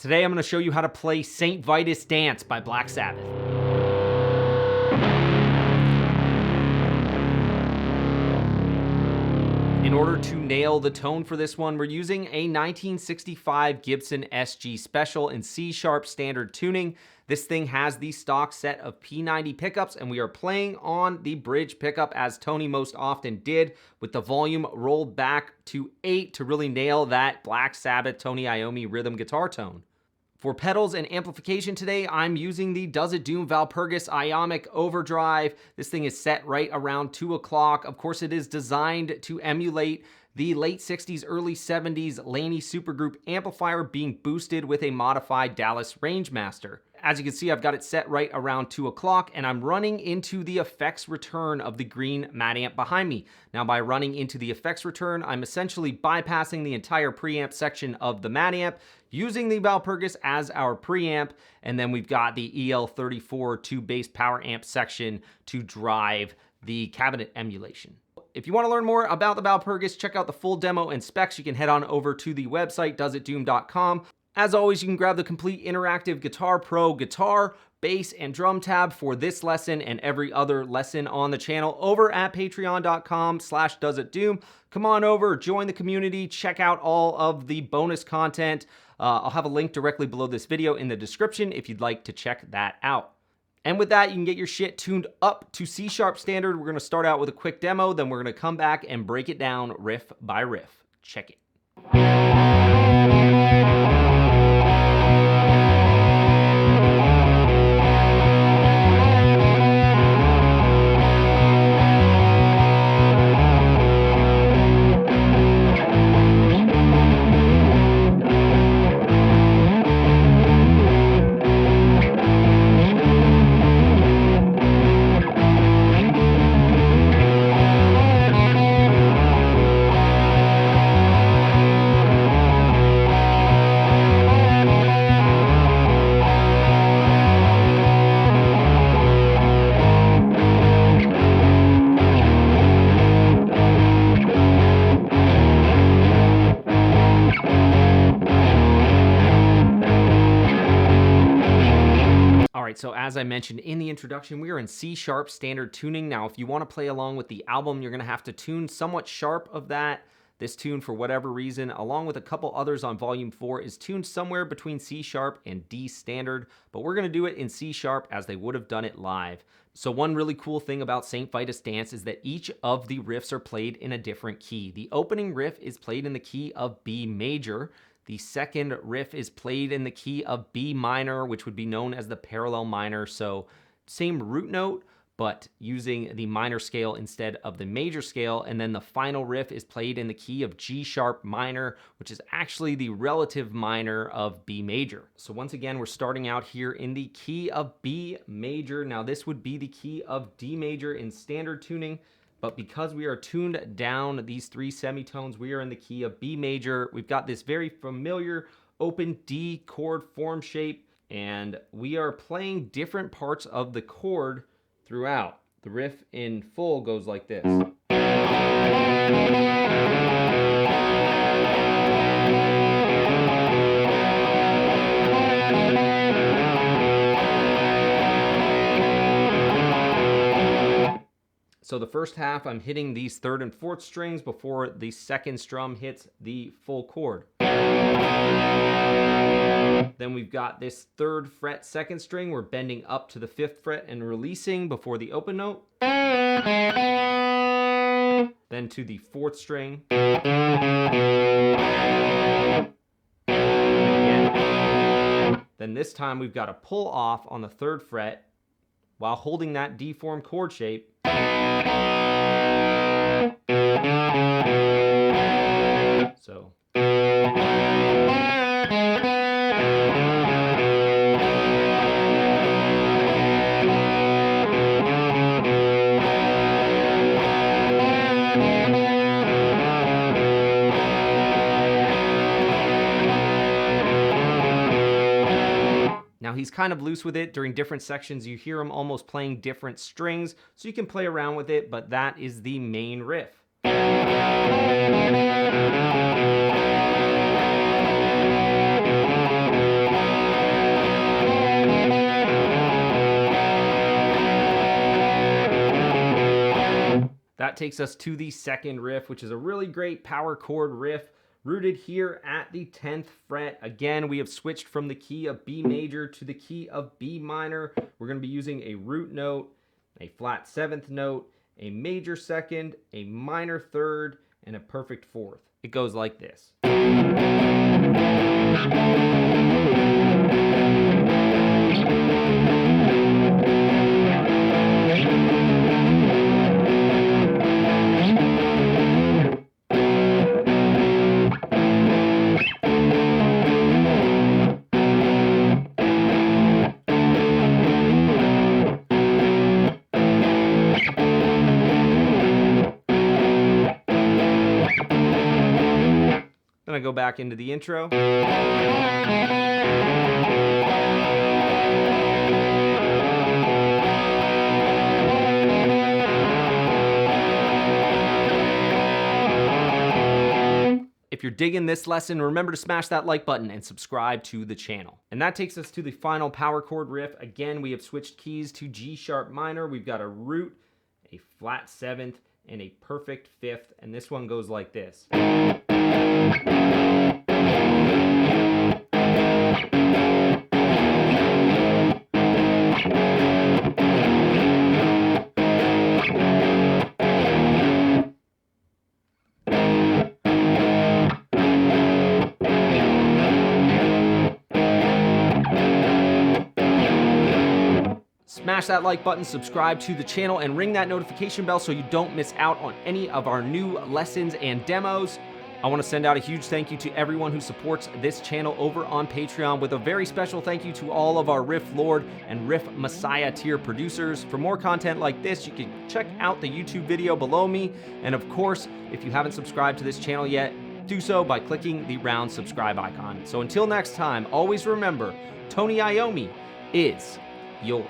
Today I'm going to show you how to play St. Vitus Dance by Black Sabbath. In order to nail the tone for this one, we're using a 1965 Gibson SG Special in C-sharp standard tuning. This thing has the stock set of P90 pickups, and we are playing on the bridge pickup as Tony most often did, with the volume rolled back to 8 to really nail that Black Sabbath Tony Iommi rhythm guitar tone. For pedals and amplification today, I'm using the Does It Doom Valpurgis Ionic Overdrive. This thing is set right around 2 o'clock. Of course, it is designed to emulate the late 60s, early 70s Laney Supergroup amplifier being boosted with a modified Dallas Rangemaster. As you can see, I've got it set right around 2 o'clock, and I'm running into the effects return of the green Matamp behind me. Now, by running into the effects return, I'm essentially bypassing the entire preamp section of the Matamp, using the Valpurgis as our preamp, and then we've got the EL34 2-bass power amp section to drive the cabinet emulation. If you want to learn more about the Valpurgis, check out the full demo and specs. You can head on over to the website, doesitdoom.com. As always, you can grab the complete interactive Guitar Pro guitar, bass, and drum tab for this lesson and every other lesson on the channel over at patreon.com/doesitdoom. Come on over, join the community, check out all of the bonus content. I'll have a link directly below this video in the description if you'd like to check that out. And with that, you can get your shit tuned up to C-sharp standard. We're going to start out with a quick demo, then we're going to come back and break it down riff by riff. Check it. So as I mentioned in the introduction, we are in C-sharp standard tuning. Now, if you want to play along with the album, you're going to have to tune somewhat sharp of that. This tune, for whatever reason, along with a couple others on volume 4, is tuned somewhere between C-sharp and D standard, but we're going to do it in C-sharp as they would have done it live. So one really cool thing about St. Vitus Dance is that each of the riffs are played in a different key. The opening riff is played in the key of B major. The second riff is played in the key of B minor, which would be known as the parallel minor. So same root note, but using the minor scale instead of the major scale. And then the final riff is played in the key of G sharp minor, which is actually the relative minor of B major. So once again, we're starting out here in the key of B major. Now this would be the key of D major in standard tuning. But because we are tuned down these 3 semitones, we are in the key of B major. We've got this very familiar open D chord form shape, and we are playing different parts of the chord throughout. The riff in full goes like this. So the first half, I'm hitting these 3rd and 4th strings before the 2nd strum hits the full chord. Then we've got this 3rd fret 2nd string. We're bending up to the 5th fret and releasing before the open note. Then to the 4th string. Again. Then this time we've got a pull off on the 3rd fret while holding that D-form chord shape. So. Now he's kind of loose with it. During different sections, you hear him almost playing different strings, so you can play around with it, but that is the main riff. that takes us to the second riff, which is a really great power chord riff rooted here at the 10th fret. Again, we have switched from the key of B major to the key of B minor. We're going to be using a root note, a flat 7th note, a major 2nd, a minor 3rd, and a perfect 4th. It goes like this. Then I go back into the intro. If you're digging this lesson, remember to smash that like button and subscribe to the channel. And that takes us to the final power chord riff. Again, we have switched keys to G sharp minor. We've got a root, a flat 7th, and a perfect 5th, and this one goes like this. Smash that like button, subscribe to the channel, and ring that notification bell so you don't miss out on any of our new lessons and demos. I want to send out a huge thank you to everyone who supports this channel over on Patreon, with a very special thank you to all of our Riff Lord and Riff Messiah tier producers. For more content like this, you can check out the YouTube video below me. And of course, if you haven't subscribed to this channel yet, do so by clicking the round subscribe icon. So until next time, always remember, Tony Iommi is yours.